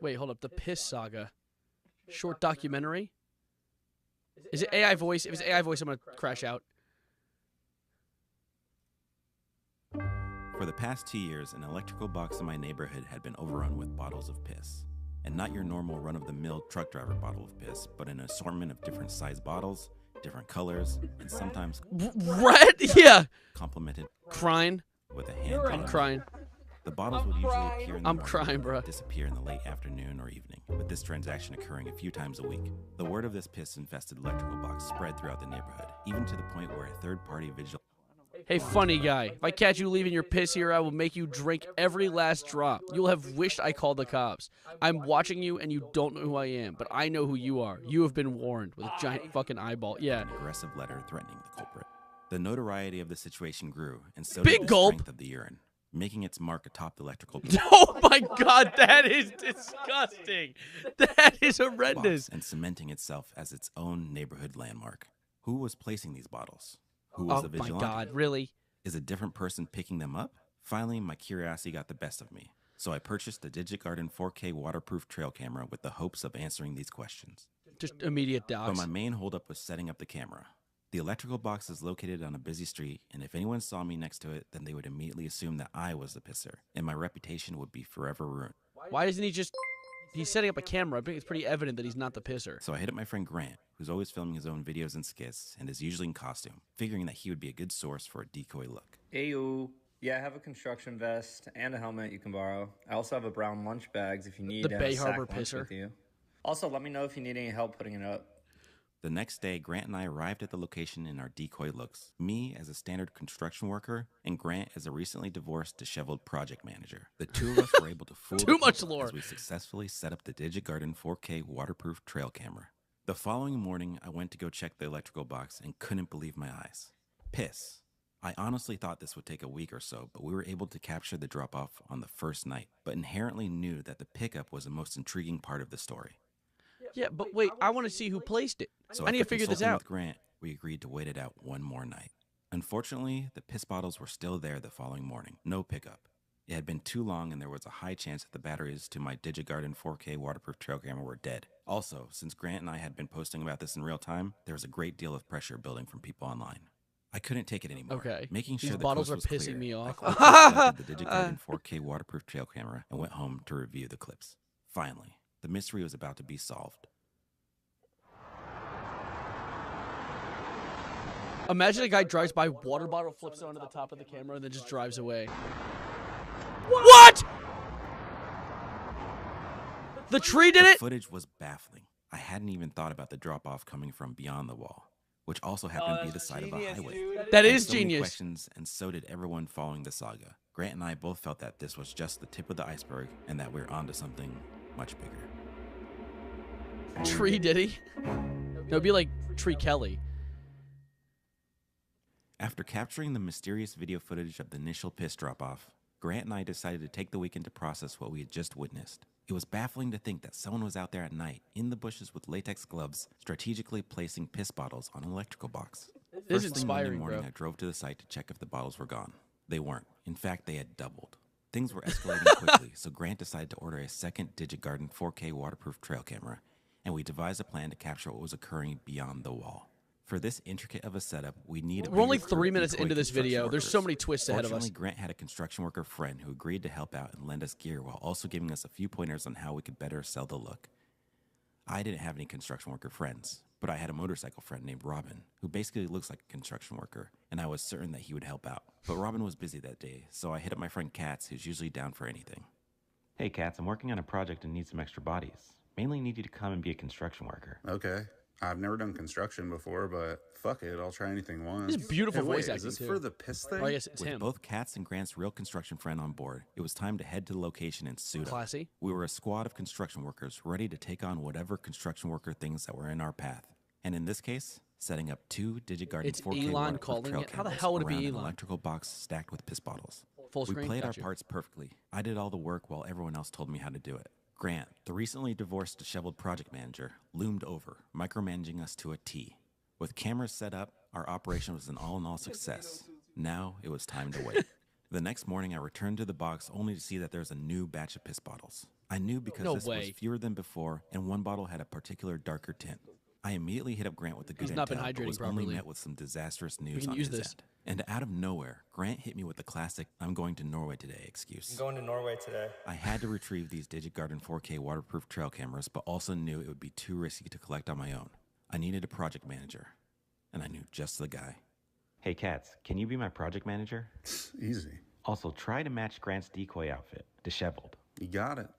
Wait, hold up. The Piss Saga. Short documentary? Is it AI voice? If it's AI voice, I'm going to crash out. For the past 2 years, an electrical box in my neighborhood had been overrun with bottles of piss. And not your normal run-of-the-mill truck driver bottle of piss, but an assortment of different size bottles, different colors, and sometimes Red? Yeah. complemented Crying. with a hand. I'm crying. The bottles would usually appear in the I'm morning crying, and bro. disappear in the late afternoon or evening, with this transaction occurring a few times a week. The word of this piss-infested electrical box spread throughout the neighborhood, even to the point where a third-party vigil. Hey, funny guy. If I catch you leaving your piss here, I will make you drink every last drop. You'll have wished I called the cops. I'm watching you, and you don't know who I am, but I know who you are. You have been warned with a giant fucking eyeball. Yeah. An aggressive letter threatening the culprit. The notoriety of the situation grew, and so Big did the gulp. strength of the urine, making its mark atop the electrical box Oh my god, that is disgusting. That is horrendous. and cementing itself as its own neighborhood landmark. Who was placing these bottles? Who was Oh the my vigilante? god, really? Is a different person picking them up? Finally, my curiosity got the best of me, so I purchased the DigiGarden 4K waterproof trail camera with the hopes of answering these questions. Just immediate But docs. my main holdup was setting up the camera. The electrical box is located on a busy street, and if anyone saw me next to it, then they would immediately assume that I was the pisser, and my reputation would be forever ruined. Why doesn't he just... He's setting up a camera. I think it's pretty evident that he's not the pisser. So I hit up my friend Grant, who's always filming his own videos and skits, and is usually in costume, figuring that he would be a good source for a decoy look. Ayo. Yeah, I have a construction vest and a helmet you can borrow. I also have a brown lunch bags if you need The Bay a sack Harbor lunch pisser. with you. Also, let me know if you need any help putting it up. The next day, Grant and I arrived at the location in our decoy looks. Me as a standard construction worker, and Grant as a recently divorced, disheveled project manager. The two of us were able to fool Too the much public lore. as we successfully set up the DigiGarden 4K waterproof trail camera. The following morning, I went to go check the electrical box and couldn't believe my eyes. Piss. I honestly thought this would take a week or so, but we were able to capture the drop-off on the first night, but inherently knew that the pickup was the most intriguing part of the story. Yeah, but wait, I want to see who placed it. So I need to after figure this consulting out. with Grant, we agreed to wait it out one more night. Unfortunately, the piss bottles were still there the following morning. No pickup. It had been too long, and there was a high chance that the batteries to my DigiGarden 4K waterproof trail camera were dead. Also, since Grant and I had been posting about this in real time, there was a great deal of pressure building from people online. I couldn't take it anymore. Okay. Making These sure the bottles coast are was pissing clear, me off. I quickly selected the DigiGarden 4K waterproof trail camera and went home to review the clips. Finally, the mystery was about to be solved. Imagine a guy drives by, water bottle flips it onto the top of the camera, and then just drives away. What? The tree did The it? footage was baffling. I hadn't even thought about the drop-off coming from beyond the wall, which also happened to be the side of a highway. That I had is so many genius. questions, and so did everyone following the saga. Grant and I both felt that this was just the tip of the iceberg, and that we're onto something much bigger. Tree did he? It would be like Tree Kelly. After capturing the mysterious video footage of the initial piss drop-off, Grant and I decided to take the weekend to process what we had just witnessed. It was baffling to think that someone was out there at night, in the bushes with latex gloves, strategically placing piss bottles on an electrical box. This is First thing Monday inspiring, morning, bro. I drove to the site to check if the bottles were gone. They weren't. In fact, they had doubled. Things were escalating quickly, so Grant decided to order a second DigiGarden 4K waterproof trail camera, and we devised a plan to capture what was occurring beyond the wall. For this intricate of a setup, we need a We're only bigger crew 3 of minutes decoy into this construction video. There's so workers. many twists ahead of us. Fortunately, Grant had a construction worker friend who agreed to help out and lend us gear while also giving us a few pointers on how we could better sell the look. I didn't have any construction worker friends, but I had a motorcycle friend named Robin, who basically looks like a construction worker, and I was certain that he would help out. But Robin was busy that day, so I hit up my friend Katz, who's usually down for anything. Hey Katz, I'm working on a project and need some extra bodies. Mainly need you to come and be a construction worker. Okay. I've never done construction before, but fuck it, I'll try anything once. This is beautiful Hey, wait, voice acting, Is this too. for the piss thing? Oh, I guess it's With him. both Katz and Grant's real construction friend on board, it was time to head to the location and suit up. Classy. We were a squad of construction workers ready to take on whatever construction worker things that were in our path. And in this case, setting up two DigiGarden It's 4K Elon waterproof calling trail it? How the cameras hell would it be around an Elon? electrical box stacked with piss bottles. Full We screen? played our Gotcha. parts perfectly. I did all the work while everyone else told me how to do it. Grant, the recently divorced disheveled project manager, loomed over, micromanaging us to a T. With cameras set up, our operation was an all-in-all success. Now it was time to wait. The next morning, I returned to the box only to see that there's a new batch of piss bottles. I knew because No this way. was fewer than before, and one bottle had a particular darker tint. I immediately hit up Grant with the good He's not been intel, but hydrating was properly. only met with some disastrous news can on use his this. end. And out of nowhere, Grant hit me with the classic "I'm going to Norway today" excuse. I'm going to Norway today. I had to retrieve these DigitGarden 4K waterproof trail cameras, but also knew it would be too risky to collect on my own. I needed a project manager, and I knew just the guy. Hey, Katz, can you be my project manager? Easy. Also, try to match Grant's decoy outfit, disheveled. You got it.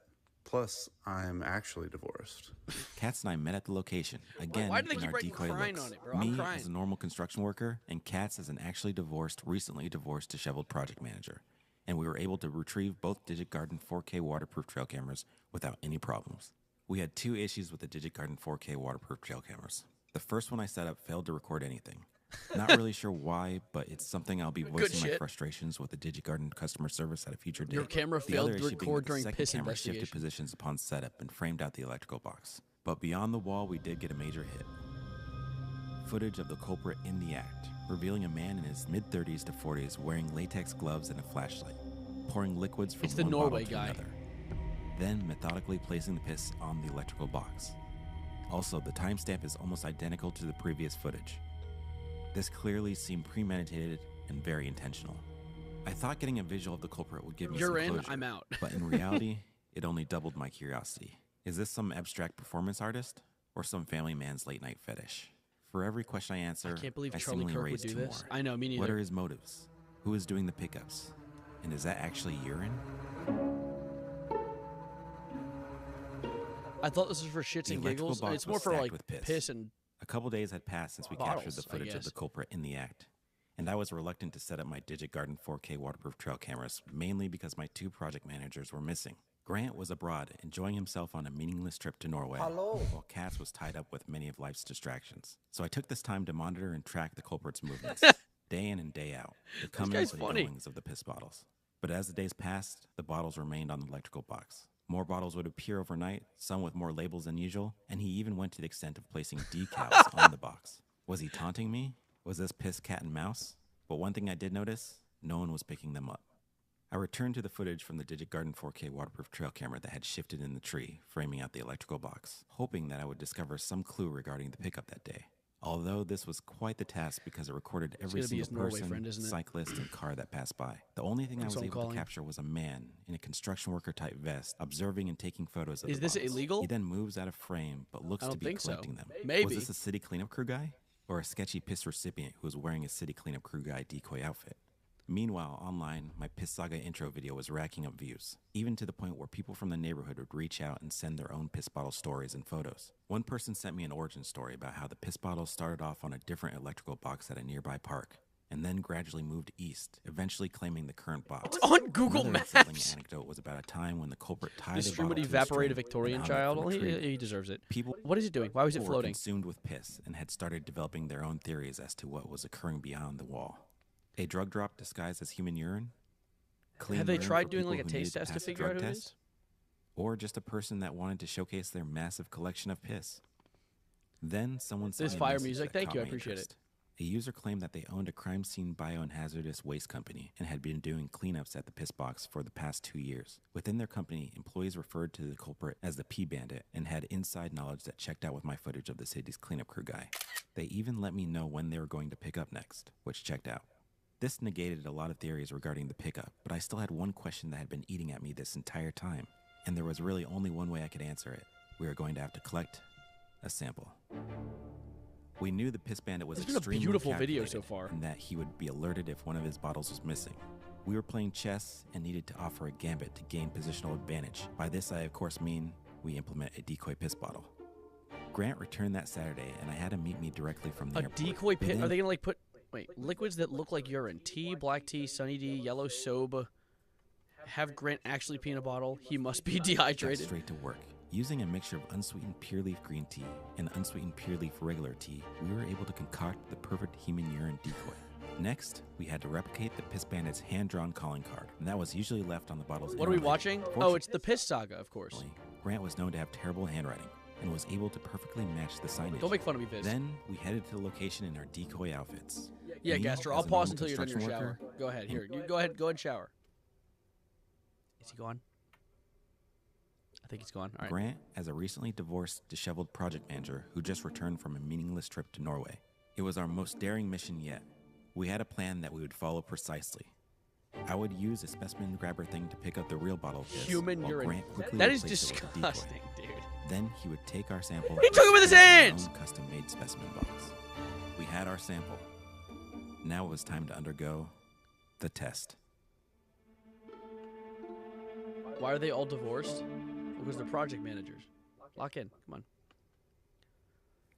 Plus, I'm actually divorced. Katz and I met at the location, again why do they in keep our writing decoy crying looks. on it, bro? I'm Me crying. as a normal construction worker, and Katz as an actually divorced, recently divorced, disheveled project manager. And we were able to retrieve both DigitGarden 4K waterproof trail cameras without any problems. We had 2 issues with the DigitGarden 4K waterproof trail cameras. The first one I set up failed to record anything. Not really sure why, but it's something I'll be voicing my shit. frustrations with the DigitGarden customer service at a future date. Your camera The failed other to issue being record that the during second piss camera shifted investigation. positions upon setup and framed out the electrical box. But beyond the wall, we did get a major hit. Footage of the culprit in the act, revealing a man in his mid-30s to 40s wearing latex gloves and a flashlight, pouring liquids from It's the one Norway bottle to guy. another, then methodically placing the piss on the electrical box. Also, the timestamp is almost identical to the previous footage. This clearly seemed premeditated and very intentional. I thought getting a visual of the culprit would give me You're some in, closure, I'm out. but in reality, it only doubled my curiosity. Is this some abstract performance artist or some family man's late night fetish? For every question I answer, I can't believe Charlie seemingly Kirk would raise do 2 this. more. I know, me neither. What are his motives? Who is doing the pickups? And is that actually urine? I thought this was for shits The and electrical giggles. box It's more was for stacked like with piss. piss and A couple days had passed since we captured the Bottles, I footage of the guess. culprit in the act, and I was reluctant to set up my DigitGarden 4K waterproof trail cameras, mainly because my 2 project managers were missing. Grant was abroad, enjoying himself on a meaningless trip to Norway, while Katz was tied up with many of life's distractions. So I took this time to monitor and track the culprit's movements, day in and day out, the comings guy's and funny. goings of the piss bottles. But as the days passed, the bottles remained on the electrical box. More bottles would appear overnight, some with more labels than usual, and he even went to the extent of placing decals on the box. Was he taunting me? Was this piss cat and mouse? But one thing I did notice, no one was picking them up. I returned to the footage from the DigitGarden 4K waterproof trail camera that had shifted in the tree, framing out the electrical box, hoping that I would discover some clue regarding the pickup that day. Although this was quite the task because it recorded every gonna be his single Norway person, friend, isn't it? cyclist, and car that passed by. The only thing I That's was what I'm able to calling. capture was a man in a construction worker type vest, observing and taking photos of Is the this bottles. illegal? He then moves out of frame, but looks I to don't be think so. collecting them. Maybe. Was this a city cleanup crew guy? Or a sketchy piss recipient who was wearing a city cleanup crew guy decoy outfit? Meanwhile, online, my Piss Saga intro video was racking up views, even to the point where people from the neighborhood would reach out and send their own piss bottle stories and photos. One person sent me an origin story about how the piss bottle started off on a different electrical box at a nearby park, and then gradually moved east, eventually claiming the current box. on Google Another Maps. unsettling anecdote was about a time when the culprit tied This a stream would bottle to a evaporate a string Victorian and hung it child. from a Well, tree. he deserves it. People What is it doing? Why was it were floating? consumed with piss and had started developing their own theories as to what was occurring beyond the wall. A drug drop disguised as human urine? Clean Have they urine tried for doing people like a who needed taste test to pass a figure out drug who it test? is? Or just a person that wanted to showcase their massive collection of piss? Then someone sent This me a fire message music, that thank caught you, I my appreciate interest. A user claimed that they owned a crime scene bio and hazardous waste company and had been doing cleanups at the piss box for the past 2 years. Within their company, employees referred to the culprit as the P Bandit and had inside knowledge that checked out with my footage of the city's cleanup crew guy. They even let me know when they were going to pick up next, which checked out. This negated a lot of theories regarding the pickup, but I still had one question that had been eating at me this entire time, and there was really only one way I could answer it. We were going to have to collect a sample. We knew the Piss Bandit was It's been a extremely beautiful video so calculated far. and that he would be alerted if one of his bottles was missing. We were playing chess and needed to offer a gambit to gain positional advantage. By this I of course mean we implement a decoy piss bottle. Grant returned that Saturday and I had him meet me directly from the A airport. decoy pit? Within Are they gonna like put liquids that look like urine? Tea, black tea, Sunny D, yellow soba. Have Grant actually pee in a bottle? He must be got dehydrated. straight to work. Using a mixture of unsweetened pure leaf green tea and unsweetened pure leaf regular tea, we were able to concoct the perfect human urine decoy. Next, we had to replicate the Piss Bandit's hand-drawn calling card, and that was usually left on the bottle's What are we inner lid. watching? Oh, it's the Piss Saga, of course. Fortunately, Grant was known to have terrible handwriting and was able to perfectly match the signage. Don't make fun of me, Piss. Then we headed to the location in our decoy outfits. Yeah, Me, Gaster, as I'll a pause normal until you're done your construction shower. worker, Go ahead. Here, you go ahead and shower. Is he gone? think he's gone. All right. Grant, as a recently divorced, disheveled project manager who just returned from a meaningless trip to Norway. It was our most daring mission yet. We had a plan that we would follow precisely. I would use a specimen grabber thing to pick up the real bottle of piss, Human while urine. Grant quickly That is replaced it with a decoy. disgusting, dude. Then he would take our sample. He took it with his and put in hands! own custom-made specimen box. We had our sample. Now it was time to undergo the test. Why are they all divorced? Because they're project managers. Lock in. Come on.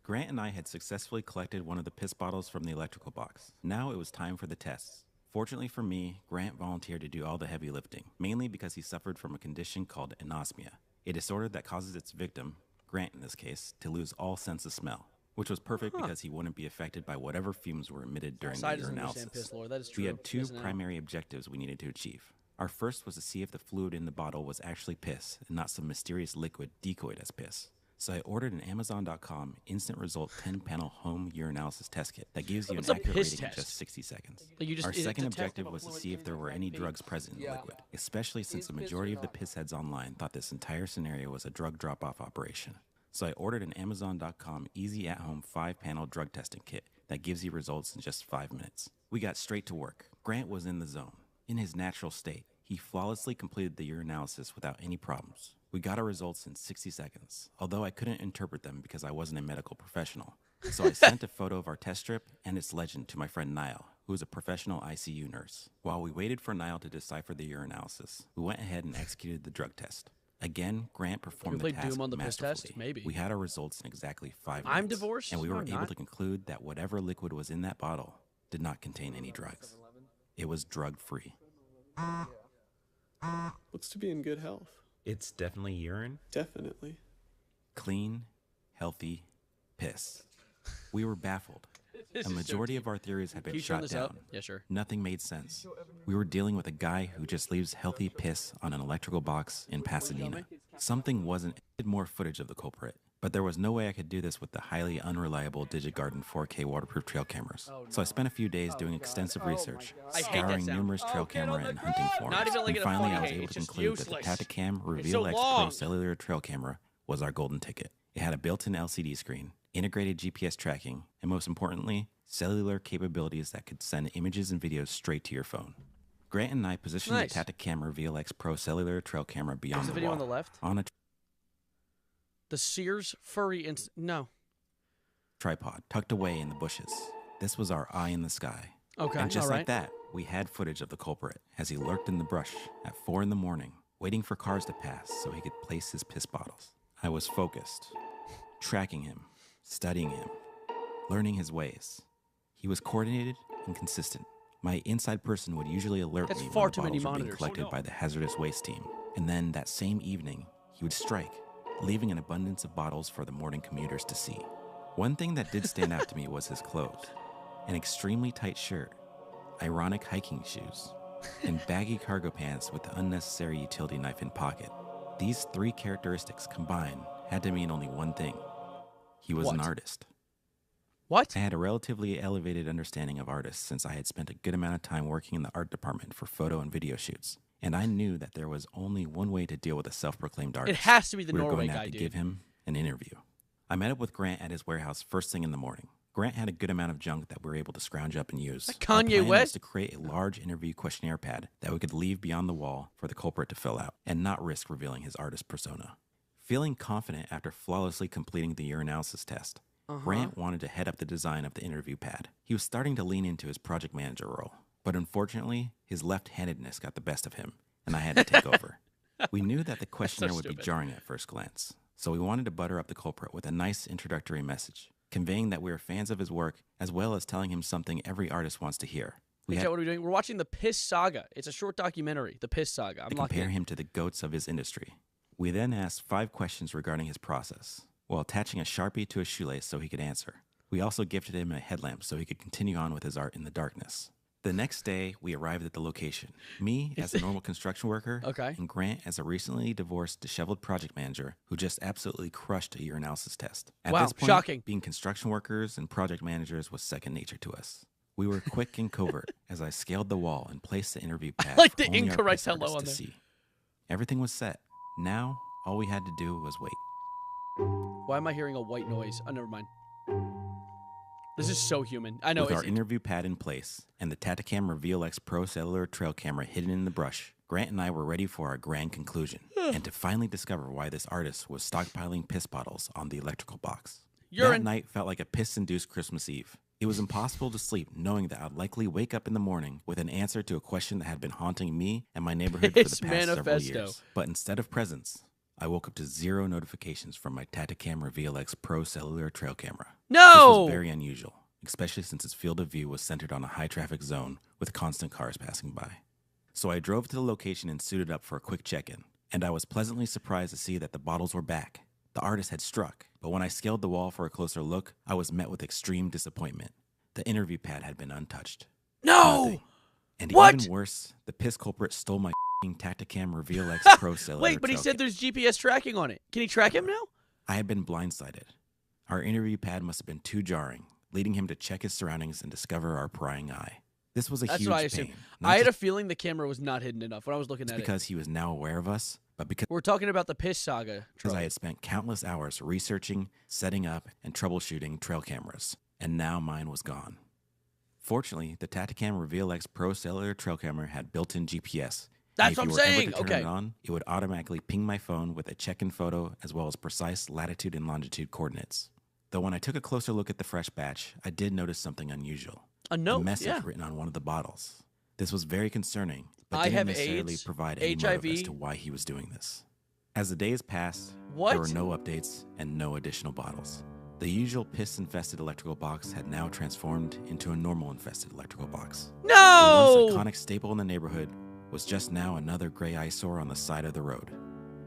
Grant and I had successfully collected one of the piss bottles from the electrical box. Now it was time for the tests. Fortunately for me, Grant volunteered to do all the heavy lifting, mainly because he suffered from a condition called anosmia, a disorder that causes its victim, Grant in this case, to lose all sense of smell, which was perfect because he wouldn't be affected by whatever fumes were emitted during Side the doesn't understand urinalysis. piss lore. That is true. We had two Missing out. primary objectives we needed to achieve. Our first was to see if the fluid in the bottle was actually piss and not some mysterious liquid decoyed as piss. So I ordered an Amazon.com instant result 10-panel home urinalysis test kit that gives you What's an a accurate piss rating in test? just 60 seconds. Like you just- Our it's a second test objective was to see if there were any drugs present in the liquid, especially since the majority of the piss heads online thought this entire scenario was a drug drop-off operation. So I ordered an Amazon.com easy at-home 5-panel drug testing kit that gives you results in just 5 minutes. We got straight to work. Grant was in the zone, in his natural state. He flawlessly completed the urinalysis without any problems. We got our results in 60 seconds, although I couldn't interpret them because I wasn't a medical professional. So I sent a photo of our test strip and its legend to my friend Niall, who is a professional ICU nurse. While we waited for Niall to decipher the urinalysis, we went ahead and executed the drug test. Again, Grant performed Can we the play task Doom on the piss test? masterfully. Maybe. We had our results in exactly 5 minutes. I'm divorced? And we No, were I'm able not. to conclude that whatever liquid was in that bottle did not contain any drugs. It was drug-free. Looks to be in good health. It's definitely urine. Definitely. Clean, healthy piss. We were baffled. This A is so majority deep. of our theories had Can been you turn shot this down. up? Yeah, sure. Nothing made sense. We were dealing with a guy who just leaves healthy piss on an electrical box in Pasadena. Something wasn't. I needed more footage of the culprit, but there was no way I could do this with the highly unreliable DigiGarden 4K waterproof trail cameras. So I spent a few days doing extensive research, I hate that scouring sound. numerous trail camera and hunting forums. Not even like And in a finally, funny I was way, able it's to just conclude that the useless. Tacticam so Reveal X Pro long. cellular trail camera was our golden ticket. It had a built-in LCD screen, integrated GPS tracking, and most importantly, cellular capabilities that could send images and videos straight to your phone. Grant and I positioned Nice. the Tacticam Reveal X Pro cellular trail camera beyond There's a the video wall, on the left. on a The Sears furry no. tripod tucked away in the bushes. This was our eye in the sky. Okay, And just all like right. that, we had footage of the culprit as he lurked in the brush at 4 in the morning, waiting for cars to pass so he could place his piss bottles. I was focused, tracking him, studying him, learning his ways. He was coordinated and consistent. My inside person would usually alert That's me far when the too many bottles were being monitors. collected by the hazardous waste team. And then that same evening, he would strike, leaving an abundance of bottles for the morning commuters to see. One thing that did stand out to me was his clothes. An extremely tight shirt, ironic hiking shoes, and baggy cargo pants with the unnecessary utility knife in pocket. These 3 characteristics combined had to mean only one thing. He was an What? artist. What? I had a relatively elevated understanding of artists since I had spent a good amount of time working in the art department for photo and video shoots. And I knew that there was only one way to deal with a self-proclaimed artist. It has to be the We were Norway going to guy, have to dude. give him an interview. I met up with Grant at his warehouse first thing in the morning. Grant had a good amount of junk that we were able to scrounge up and use. Like Our Kanye plan was West? to create a large interview questionnaire pad that we could leave beyond the wall for the culprit to fill out and not risk revealing his artist persona. Feeling confident after flawlessly completing the urinalysis test, Grant wanted to head up the design of the interview pad. He was starting to lean into his project manager role, but unfortunately, his left-handedness got the best of him, and I had to take over. We knew that the questionnaire would be stupid. jarring at first glance, so we wanted to butter up the culprit with a nice introductory message, conveying that we were fans of his work, as well as telling him something every artist wants to hear. We Hey, had Chat, what are we doing? We're watching the Piss Saga. It's a short documentary. The Piss Saga. I'm to locked compare in. him to the goats of his industry. We then asked 5 questions regarding his process, while attaching a Sharpie to his shoelace so he could answer. We also gifted him a headlamp so he could continue on with his art in the darkness. The next day, we arrived at the location. Me as a normal construction worker, Okay. and Grant as a recently divorced, disheveled project manager who just absolutely crushed a urinalysis test. At Wow, this point, shocking. being construction workers and project managers was second nature to us. We were quick and covert as I scaled the wall and placed the interview pad like for the only our incorrect piss artists hello on to there. see. Everything was set. Now, all we had to do was wait. Why am I hearing a white noise? Oh, never mind. This is so human. I know. With our interview pad in place and the Tacticam Reveal X Pro cellular trail camera hidden in the brush, Grant and I were ready for our grand conclusion and to finally discover why this artist was stockpiling piss bottles on the electrical box. That night felt like a piss-induced Christmas Eve. It was impossible to sleep knowing that I'd likely wake up in the morning with an answer to a question that had been haunting me and my neighborhood for the past several years. But instead of presents, I woke up to 0 notifications from my Tacticam Reveal X Pro cellular trail camera. No! This was very unusual, especially since its field of view was centered on a high-traffic zone with constant cars passing by. So I drove to the location and suited up for a quick check-in, and I was pleasantly surprised to see that the bottles were back. The artist had struck, but when I scaled the wall for a closer look, I was met with extreme disappointment. The interview pad had been untouched. No! Nothing. And What? even worse, the piss culprit stole my Tacticam Reveal X Pro cellular Wait, but he trail said there's GPS tracking on it. Can he track him now? I had been blindsided. Our interview pad must have been too jarring, leading him to check his surroundings and discover our prying eye. This was a That's huge what I assumed. pain. I had a feeling the camera was not hidden enough when I was looking at it. Because he was now aware of us, but because We're talking about the Piss Saga. I had spent countless hours researching, setting up, and troubleshooting trail cameras, and now mine was gone. Fortunately, the Tacticam Reveal X Pro cellular trail camera had built-in GPS. That's and what if I'm you were saying. ever to turn Okay. it on, it would automatically ping my phone with a check-in photo as well as precise latitude and longitude coordinates. Though when I took a closer look at the fresh batch, I did notice something unusual. A note, A message yeah. written on one of the bottles. This was very concerning, but I didn't have necessarily AIDS, provide any HIV. motive as to why he was doing this. As the days passed, What? there were no updates and no additional bottles. The usual piss-infested electrical box had now transformed into a normal-infested electrical box. No! The once iconic staple in the neighborhood was just now another gray eyesore on the side of the road.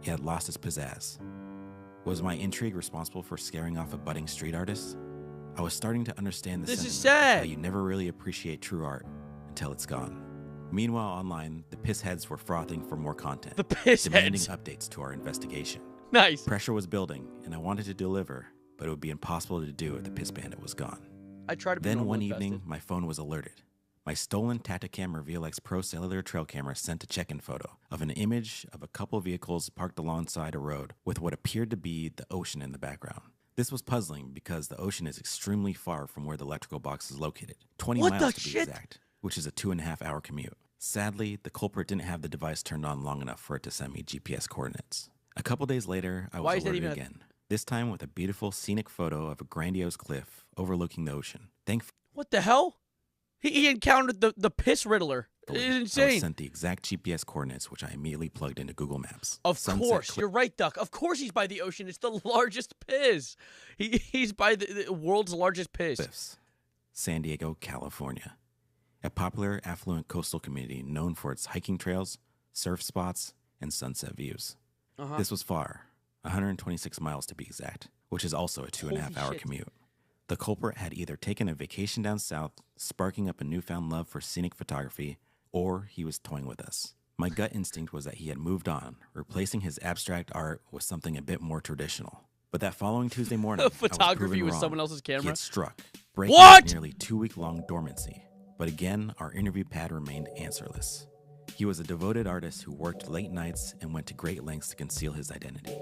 It had lost its pizzazz. Was my intrigue responsible for scaring off a budding street artist? I was starting to understand the This is sentiment sad. that you never really appreciate true art until it's gone. Meanwhile, online, the piss heads were frothing for more content, The Piss demanding Heads. updates to our investigation. Nice. Pressure was building, and I wanted to deliver, but it would be impossible to do if the piss bandit was gone. I tried to be Then normal one infested. evening, my phone was alerted. My stolen Tacticam Reveal X Pro cellular trail camera sent a check-in photo of an image of a couple vehicles parked alongside a road with what appeared to be the ocean in the background. This was puzzling because the ocean is extremely far from where the electrical box is located, 20 What miles the to be shit? exact, which is a 2.5-hour commute. Sadly, the culprit didn't have the device turned on long enough for it to send me GPS coordinates. A couple days later, I Why was is that alerted even a- again, this time with a beautiful scenic photo of a grandiose cliff overlooking the ocean. Thankfully, What the hell? He encountered the Piss Riddler. It's I was insane. sent the exact GPS coordinates, which I immediately plugged into Google Maps. Of Sunset course, Cliff you're right, Duck. Of course, he's by the ocean. It's the largest piss. He's by the world's largest piss. Cliffs, San Diego, California. A popular, affluent coastal community known for its hiking trails, surf spots, and sunset views. This was far, 126 miles to be exact, which is also a 2.5-hour shit. commute. The culprit had either taken a vacation down south, sparking up a newfound love for scenic photography, or he was toying with us. My gut instinct was that he had moved on, replacing his abstract art with something a bit more traditional. But that following Tuesday morning, I was Photography proven with wrong. someone else's He camera? had struck, breaking What? his nearly 2-week-long dormancy. But again, our interview pad remained answerless. He was a devoted artist who worked late nights and went to great lengths to conceal his identity.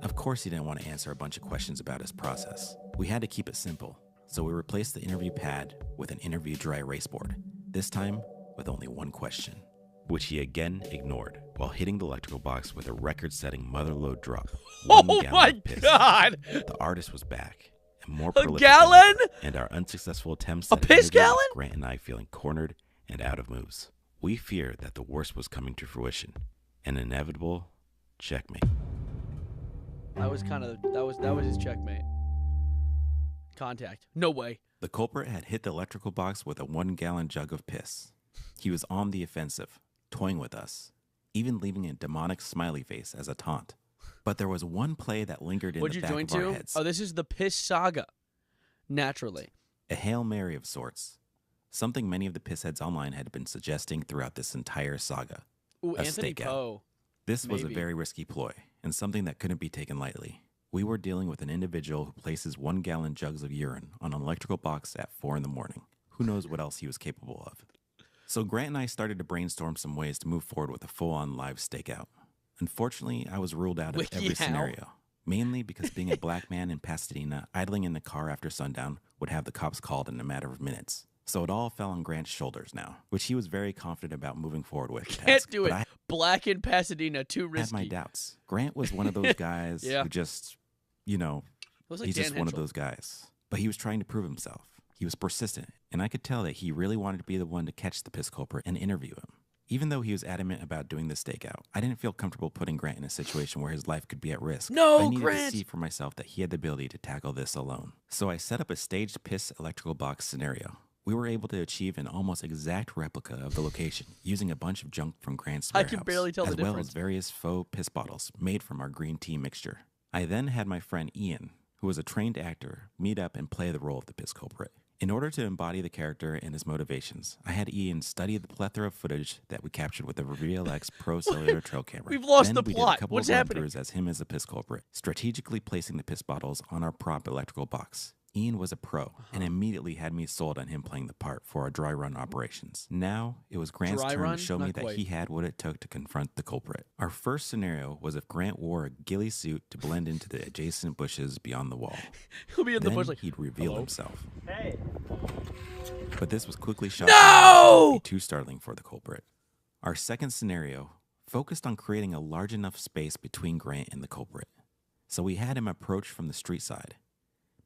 Of course, he didn't want to answer a bunch of questions about his process. We had to keep it simple, so we replaced the interview pad with an interview dry erase board, this time with only one question, which he again ignored while hitting the electrical box with a record-setting motherload drop. Oh 1 gallon my of piss. God! The artist was back, and more A prolific than gallon? ever, and our unsuccessful attempts A at piss interview left gallon? Grant and I feeling cornered and out of moves. We feared that the worst was coming to fruition, an inevitable checkmate. That was kind of that was his checkmate. Contact. No way. The culprit had hit the electrical box with a 1-gallon jug of piss. He was on the offensive, toying with us, even leaving a demonic smiley face as a taunt. But there was one play that lingered in What'd the you back join of our to? heads. Oh, this is the Piss Saga. Naturally. A Hail Mary of sorts. Something many of the pissheads online had been suggesting throughout this entire saga. Ooh, A Anthony stakeout. Poe. This was a Maybe. very risky ploy, and something that couldn't be taken lightly. We were dealing with an individual who places 1-gallon jugs of urine on an electrical box at 4 in the morning. Who knows what else he was capable of? So Grant and I started to brainstorm some ways to move forward with a full-on live stakeout. Unfortunately, I was ruled out of Wiki every how? scenario, mainly because being a black man in Pasadena idling in the car after sundown would have the cops called in a matter of minutes. So it all fell on Grant's shoulders now, which he was very confident about moving forward with. The Can't task, do but it. I Black in Pasadena, too had risky. my doubts. Grant was one of those guys Yeah. who just, you know, Looks like he's Dan just one of Henschel. those guys. But he was trying to prove himself. He was persistent, and I could tell that he really wanted to be the one to catch the piss culprit and interview him. Even though he was adamant about doing the stakeout, I didn't feel comfortable putting Grant in a situation where his life could be at risk. No, I needed Grant! to see for myself that he had the ability to tackle this alone. So I set up a staged piss electrical box scenario. We were able to achieve an almost exact replica of the location using a bunch of junk from Grant's I warehouse, can barely tell the as well difference. as various faux piss bottles made from our green tea mixture. I then had my friend Ian, who was a trained actor, meet up and play the role of the piss culprit. In order to embody the character and his motivations, I had Ian study the plethora of footage that we captured with the Reveal X Pro Cellular Trail Camera. We've lost Then the we plot. Did a couple What's of happening? run-throughs as him as a piss culprit, strategically placing the piss bottles on our prop electrical box. Ian was a pro and immediately had me sold on him playing the part for our dry run operations. Now it was Grant's Dry turn run? to show me Not that quite. he had what it took to confront the culprit. Our first scenario was if Grant wore a ghillie suit to blend into the adjacent bushes beyond the wall. He'll be in the Then bush like, he'd reveal "Hello?" himself. But this was quickly shot No! down to be too startling for the culprit. Our second scenario focused on creating a large enough space between Grant and the culprit. So we had him approach from the street side.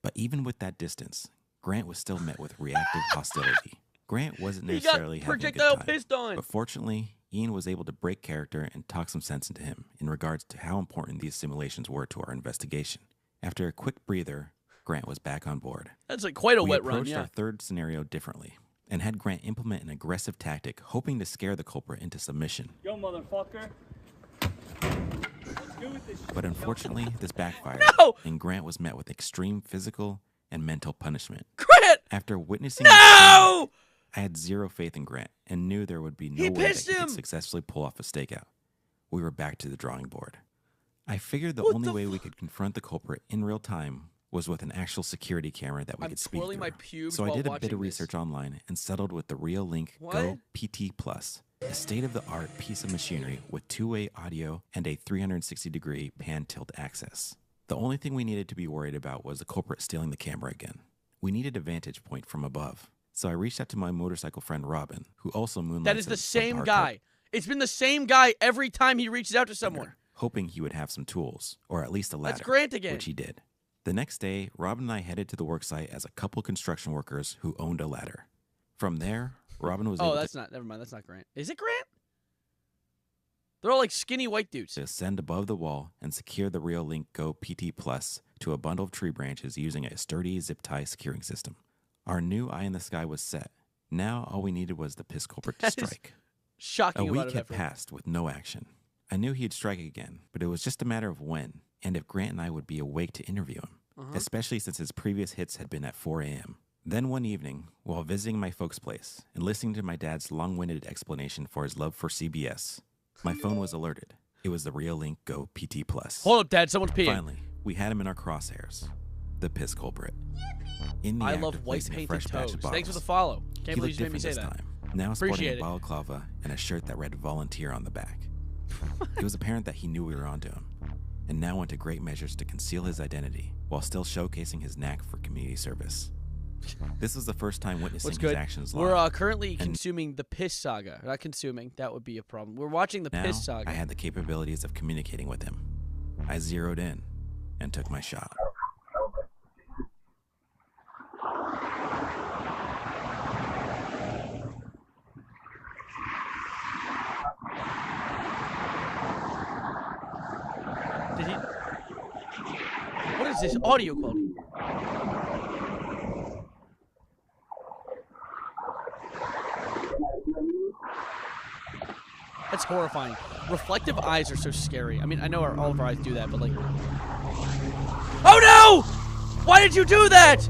But even with that distance, Grant was still met with reactive hostility. Grant wasn't He got necessarily having a projectile good time, pissed on. but fortunately, Ian was able to break character and talk some sense into him in regards to how important these simulations were to our investigation. After a quick breather, Grant was back on board. That's like quite a We wet run, approached yeah. our third scenario differently and had Grant implement an aggressive tactic, hoping to scare the culprit into submission. Yo, motherfucker. Let's go with this shit. But unfortunately, this backfired, No! and Grant was met with extreme physical and mental punishment. Grant! After witnessing No! this scene, I had zero faith in Grant and knew there would be no He way that pissed he could him! successfully pull off a stakeout. We were back to the drawing board. I figured the What only the way we could confront the culprit in real time was with an actual security camera that we I'm could speak twirling through. my pubes So I while did a bit watching of this. research online and settled with the Real Link Go What? PT Plus, a state-of-the-art piece of machinery with two-way audio and a 360-degree pan-tilt access. The only thing we needed to be worried about was the culprit stealing the camera again. We needed a vantage point from above. So I reached out to my motorcycle friend Robin, who also moonlights That is the as a same subpar guy. It's been the same guy every time he reaches out to someone. carpenter, hoping he would have some tools, or at least a ladder. That's Grant again. Which he did. The next day, Robin and I headed to the worksite as a couple construction workers who owned a ladder. From there, Robin was Oh, able that's not. Never mind. That's not Grant. Is it Grant? They're all like skinny white dudes. to ascend above the wall and secure the Real Link Go PT Plus to a bundle of tree branches using a sturdy zip tie securing system. Our new eye in the sky was set. Now all we needed was the piss culprit to That is strike. Shocking A amount week of had effort. passed with no action. I knew he'd strike again, but it was just a matter of when, and if Grant and I would be awake to interview him, especially since his previous hits had been at 4 a.m. Then one evening, while visiting my folks' place and listening to my dad's long-winded explanation for his love for CBS, my phone was alerted. It was the Real Link Go PT Plus. Hold up, Dad. Someone's peeing. Finally, we had him in our crosshairs. The piss culprit. In the I act love of white placing a painted fresh batch toes. of Thanks for the bottles, follow. Can't he believe looked you made me different say this that. time. Now sporting Appreciate a it. balaclava and a shirt that read volunteer on the back. It was apparent that he knew we were onto him, and now went to great measures to conceal his identity while still showcasing his knack for community service. This was the first time witnessing What's his good? actions We're live. currently consuming the Piss Saga. Not consuming. That would be a problem. We're watching the Now, Piss Saga. I had the capabilities of communicating with him. I zeroed in and took my shot. Did he? What is this audio quality? That's horrifying. Reflective eyes are so scary. I mean, I know all of our eyes do that, but like... Oh no! Why did you do that?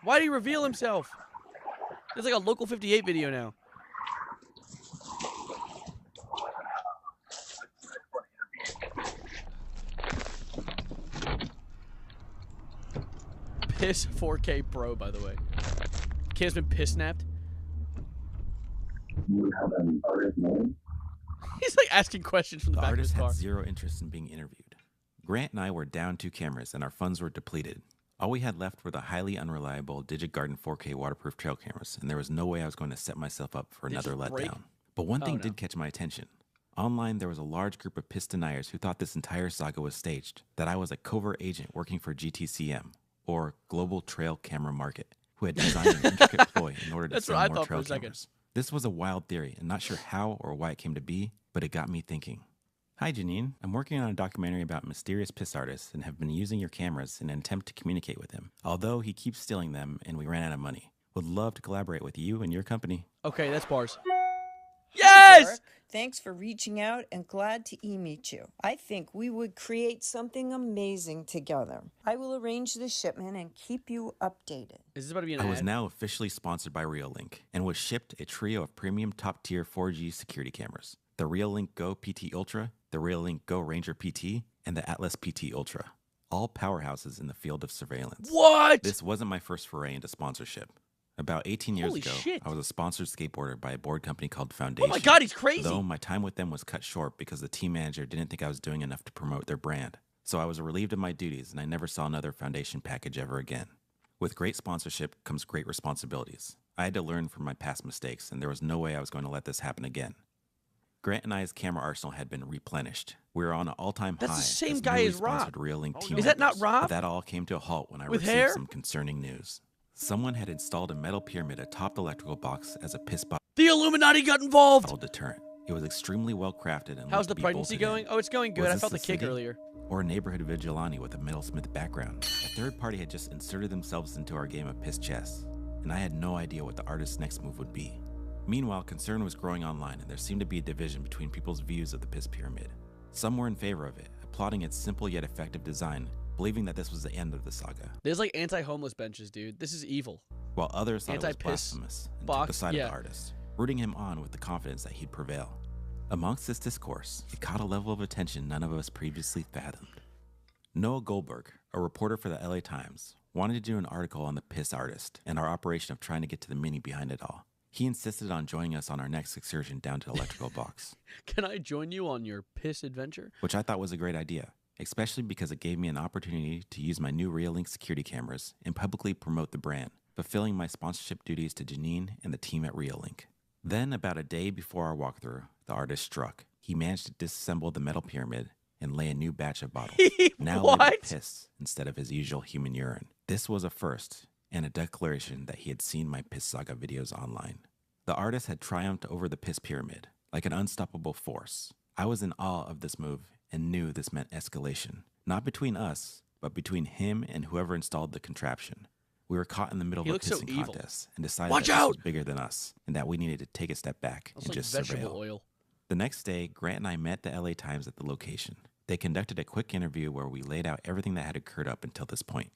Why did he reveal himself? It's like a Local 58 video now. Piss 4K Pro, by the way. Kid's been piss snapped. You have an artist name? He's like asking questions from the The back of his artist car. had zero interest in being interviewed. Grant and I were down 2 cameras and our funds were depleted. All we had left were the highly unreliable Digit Garden 4K waterproof trail cameras, and there was no way I was going to set myself up for Did another you break? letdown. But one thing no. did catch my attention. Online, there was a large group of piss deniers who thought this entire saga was staged, that I was a covert agent working for GTCM, or Global Trail Camera Market, who had designed an intricate ploy in order to That's what sell I more thought for trail a second. cameras. This was a wild theory, and not sure how or why it came to be, but it got me thinking. Hi, Janine. I'm working on a documentary about mysterious piss artists and have been using your cameras in an attempt to communicate with him, although he keeps stealing them and we ran out of money. Would love to collaborate with you and your company. Okay, that's bars. Hi, Yes! Derek. Thanks for reaching out and glad to meet you. I think we would create something amazing together. I will arrange the shipment and keep you updated. Is this about to be an I ad? was now officially sponsored by Reolink and was shipped a trio of premium top-tier 4G security cameras. The Reolink Go PT Ultra, the Reolink Go Ranger PT, and the Atlas PT Ultra. All powerhouses in the field of surveillance. What? This wasn't my first foray into sponsorship. About 18 years Holy ago, shit. I was a sponsored skateboarder by a board company called Foundation. Oh my God, he's crazy. Though my time with them was cut short because the team manager didn't think I was doing enough to promote their brand. So I was relieved of my duties and I never saw another Foundation package ever again. With great sponsorship comes great responsibilities. I had to learn from my past mistakes and there was no way I was going to let this happen again. Grant and I's camera arsenal had been replenished. We were on an all-time high. That's the same as guy newly as Rob. sponsored Reolink team Is that not members. Rob? But that all came to a halt when I With received hair? some concerning news. Someone had installed a metal pyramid atop the electrical box as a piss bottle The Illuminati got involved. deterrent. It was extremely well crafted and How's looked the to be pregnancy bolted going? in. Oh, it's going good. Was I this felt the the kick city? earlier. Or a neighborhood vigilante with a metalsmith background. A third party had just inserted themselves into our game of piss chess, and I had no idea what the artist's next move would be. Meanwhile, concern was growing online, and there seemed to be a division between people's views of the piss pyramid. Some were in favor of it, applauding its simple yet effective design, believing that this was the end of the saga, There's like anti-homeless benches, dude. This is evil. while others thought it was Anti-piss blasphemous and took box, the side yeah. of the artist, rooting him on with the confidence that he'd prevail. Amongst this discourse, it caught a level of attention none of us previously fathomed. Noah Goldberg, a reporter for the LA Times, wanted to do an article on the piss artist and our operation of trying to get to the meaning behind it all. He insisted on joining us on our next excursion down to the electrical box, Can I join you on your piss adventure? which I thought was a great idea, especially because it gave me an opportunity to use my new Reolink security cameras and publicly promote the brand, fulfilling my sponsorship duties to Janine and the team at Reolink. Then, about a day before our walkthrough, the artist struck. He managed to disassemble the metal pyramid and lay a new batch of bottles, now labeled What? piss instead of his usual human urine. This was a first, and a declaration that he had seen my Piss Saga videos online. The artist had triumphed over the piss pyramid, like an unstoppable force. I was in awe of this move and knew this meant escalation, not between us, but between him and whoever installed the contraption. We were caught in the middle He of a looks so pissing evil. contest and decided Watch that this out! was bigger than us and that we needed to take a step back That's and like just vegetable surveil. oil. The next day, Grant and I met the LA Times at the location. They conducted a quick interview where we laid out everything that had occurred up until this point.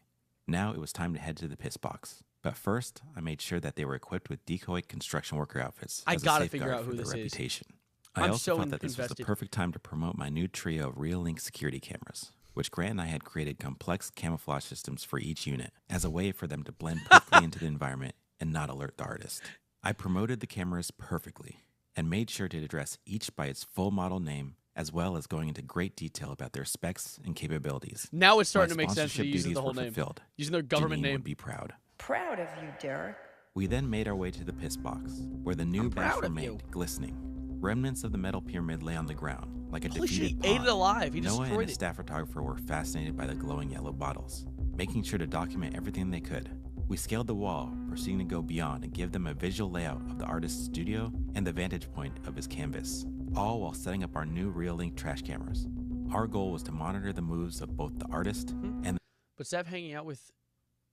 Now it was time to head to the piss box. But first, I made sure that they were equipped with decoy construction worker outfits. I as a gotta safeguard figure out for who their this is. reputation. I I'm also so felt that this was the invested. perfect time to promote my new trio of Reolink security cameras, which Grant and I had created complex camouflage systems for each unit as a way for them to blend perfectly into the environment and not alert the artist. I promoted the cameras perfectly and made sure to address each by its full model name, as well as going into great detail about their specs and capabilities. Now it's starting My to make sense that sponsorship he uses duties the whole were name. fulfilled. Using their government Janine name. would be proud. Proud of you, Derek. We then made our way to the piss box, where the new I'm batch proud of you. remained glistening. Remnants of the metal pyramid lay on the ground, like a Holy shit, defeated he ate pawn. it alive. He Noah and destroyed his it. staff photographer were fascinated by the glowing yellow bottles, making sure to document everything they could. We scaled the wall, proceeding to go beyond and give them a visual layout of the artist's studio and the vantage point of his canvas, all while setting up our new Reolink trash cameras. Our goal was to monitor the moves of both the artist and But Steph hanging out with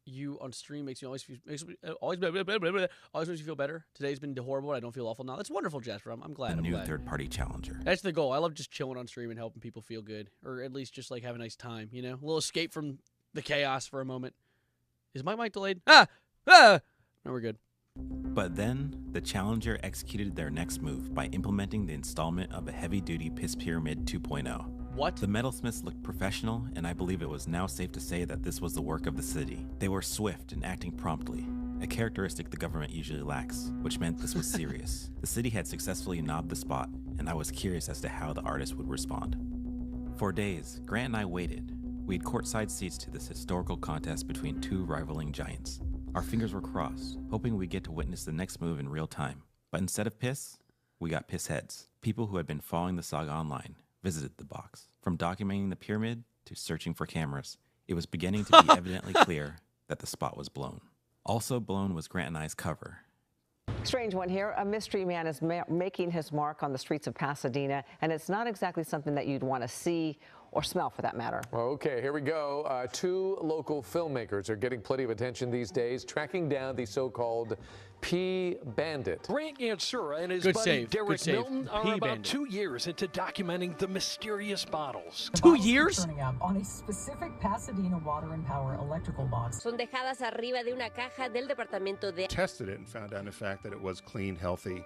you on stream makes me always always makes you feel better. Today's been horrible. I don't feel awful now. That's wonderful, Jasper. I'm glad. the I'm new glad. third-party challenger. That's the goal. I love just chilling on stream and helping people feel good, or at least just like have a nice time. You know, a little escape from the chaos for a moment. Is my mic delayed? No, we're good. But then, the Challenger executed their next move by implementing the installment of a heavy-duty Piss Pyramid 2.0. What? The metalsmiths looked professional, and I believe it was now safe to say that this was the work of the city. They were swift and acting promptly, a characteristic the government usually lacks, which meant this was serious. The city had successfully knobbed the spot, and I was curious as to how the artist would respond. For days, Grant and I waited. We had courtside seats to this historical contest between two rivaling giants. Our fingers were crossed, hoping we'd get to witness the next move in real time. But instead of piss, we got piss heads. People who had been following the saga online visited the box. From documenting the pyramid to searching for cameras, it was beginning to be evidently clear that the spot was blown. Also blown was Grant and I's cover. Strange one here. A mystery man is making his mark on the streets of Pasadena, and it's not exactly something that you'd want to see or smell, for that matter. Okay, here we go. Two local filmmakers are getting plenty of attention these days, tracking down the so-called Pea Bandit. Grant Yansura and his Good buddy save. Good Derek save. Milton are Pea about Bandit. 2 years into documenting the mysterious bottles. 2 years? Turning up on a specific Pasadena Water and Power electrical box. Son dejadas arriba de una caja del departamento de... Tested it and found out, in fact, that it was clean, healthy,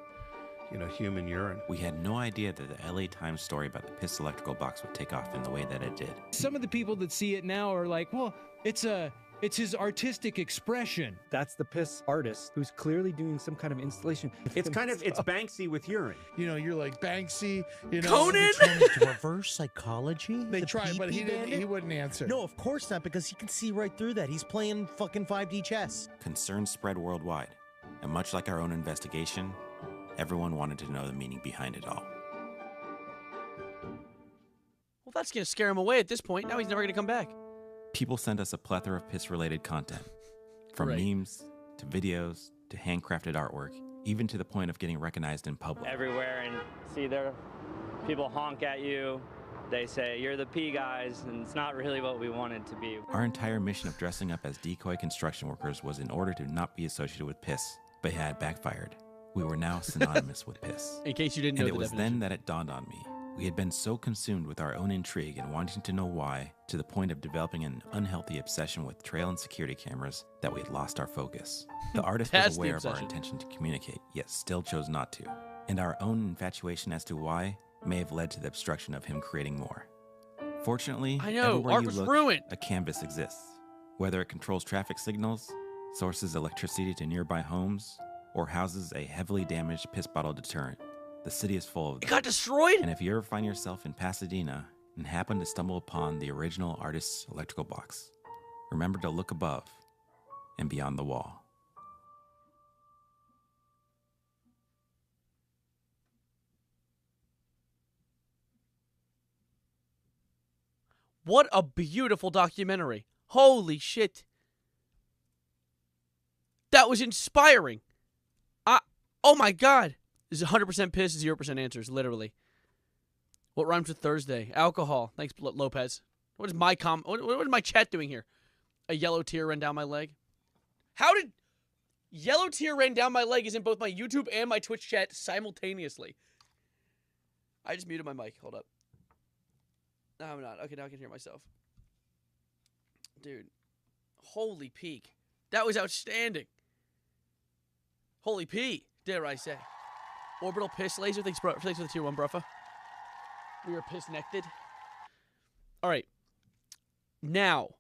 human urine. We had no idea that the LA Times story about the Piss electrical box would take off in the way that it did. Some of the people that see it now are like, well, it's his artistic expression. That's the Piss artist who's clearly doing some kind of installation. It's Banksy with urine. You're like Banksy, Conan? To reverse psychology? They tried, but he wouldn't answer. No, of course not, because he can see right through that. He's playing fucking 5D chess. Concerns spread worldwide, and much like our own investigation, everyone wanted to know the meaning behind it all. Well, that's going to scare him away at this point. Now he's never going to come back. People sent us a plethora of piss-related content, from memes to videos to handcrafted artwork, even to the point of getting recognized in public. Everywhere, and see there, people honk at you. They say, you're the P guys, and it's not really what we wanted to be. Our entire mission of dressing up as decoy construction workers was in order to not be associated with piss, but it had backfired. We were now synonymous with piss. In case you didn't know the definition. And it was definition. then that it dawned on me. We had been so consumed with our own intrigue and wanting to know why, to the point of developing an unhealthy obsession with trail and security cameras, that we had lost our focus. The artist was aware of our intention to communicate, yet still chose not to. And our own infatuation as to why may have led to the obstruction of him creating more. Fortunately, I know, everywhere art you was look, ruined. a canvas exists. Whether it controls traffic signals, sources electricity to nearby homes, or houses a heavily damaged piss bottle deterrent, the city is full of them. It got destroyed? And if you ever find yourself in Pasadena and happen to stumble upon the original artist's electrical box, remember to look above and beyond the wall. What a beautiful documentary. Holy shit. That was inspiring. Oh my God. This is 100% piss, 0% answers, literally. What rhymes with Thursday? Alcohol. Thanks, Lopez. What is my what is my chat doing here? A yellow tear ran down my leg. How did yellow tear ran down my leg is in both my YouTube and my Twitch chat simultaneously? I just muted my mic. Hold up. No, I'm not. Okay, now I can hear myself. Dude. Holy peak. That was outstanding. Holy pee, dare I say. Orbital piss laser. Thanks for the tier 1, bruffa. We are piss-nected. All right. Now,